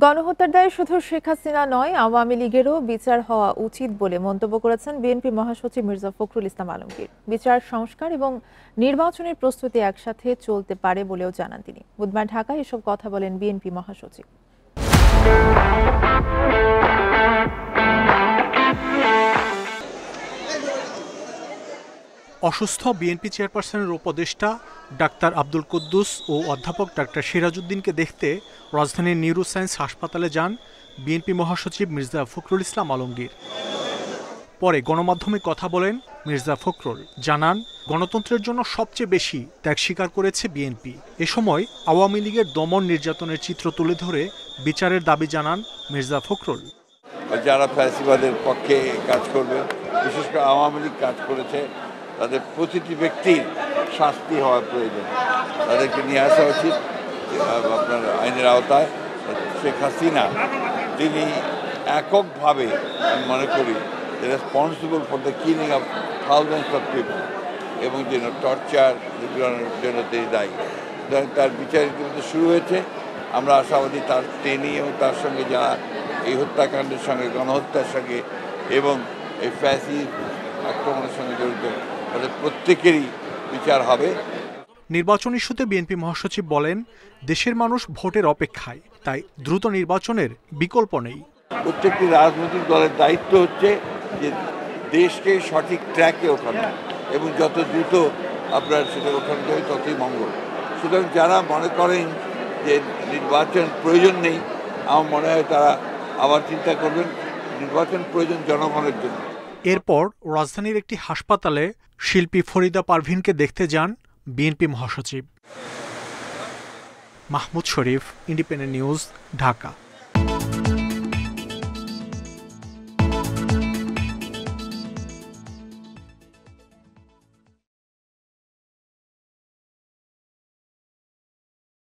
গণহত্যার দায়ে শুধু শেখ হাসিনা নয়, আওয়ামী লীগেরও বিচার হওয়া উচিত বলে মন্তব্য করেছেন বিএনপি মহাসচিব মির্জা ফখরুল ইসলাম আলমগীর। বিচার, সংস্কার এবং নির্বাচনের প্রস্তুতি একসাথে চলতে পারে বলেও জানান তিনি। বুধবার ঢাকায় এসব কথা বলেন বিএনপি মহাসচিব। অসুস্থ বিএনপি চেয়ারপারসনের উপদেষ্টা ডাক্তার আব্দুল কুদ্দুস ও অধ্যাপক ডাক্তার সিরাজউদ্দিনকে দেখতে রাজধানীর নিউরোসায়েন্স হাসপাতালে যান বিএনপি মহাসচিব মির্জা ফখরুল ইসলাম আলমগীর। পরে গণমাধ্যমে কথা বলেন মির্জা ফখরুল, জানান গণতন্ত্রের জন্য সবচেয়ে বেশি ত্যাগ স্বীকার করেছে বিএনপি। এ সময় আওয়ামী লীগের দমন নির্যাতনের চিত্র তুলে ধরে বিচারের দাবি জানান মির্জা ফখরুল। যারা ফ্যাসিবাদের পক্ষে কাজ করবে, বিশেষ করে আওয়ামী লীগ কাজ করেছে, তাদের প্রতিটি ব্যক্তির শাস্তি হওয়ার প্রয়োজন। তাদেরকে নিয়ে আসা উচিত আপনার আইনের আওতায়। শেখ হাসিনা তিনি এককভাবে, আমি মনে করি, responsible for the killing of thousands of people এবং যেন টর্চার এগুলোর জন্য তিনি দায়ী। তার বিচার ইতিমধ্যে শুরু হয়েছে। আমরা আশাবাদী তিনি এবং তার সঙ্গে যারা এই হত্যাকাণ্ডের সঙ্গে, গণহত্যার সঙ্গে এবং এই ফ্যাসিস্ট আক্রমণের সঙ্গে জড়িত তাদের প্রত্যেকেরই বিচার হবে। নির্বাচন ইস্যুতে বিএনপি মহাসচিব বলেন, দেশের মানুষ ভোটের অপেক্ষায়, তাই দ্রুত নির্বাচনের বিকল্প নেই। প্রত্যেকটি রাজনৈতিক দলের দায়িত্ব হচ্ছে যে দেশকে সঠিক ট্র্যাকে ওঠানো এবং যত দ্রুত আপনার সেটা ওঠানো যায় ততই মঙ্গল। সুতরাং যারা মনে করেন যে নির্বাচন প্রয়োজন নেই, আমার মনে হয় তারা আবার চিন্তা করবেন। নির্বাচন প্রয়োজন জনগণের জন্য। এরপর রাজধানীর একটি হাসপাতালে শিল্পী ফরিদা পারভিনকে দেখতে যান বিএনপি মহাসচিব। মাহমুদ শরীফ, ইন্ডিপেন্ডেন্ট নিউজ, ঢাকা।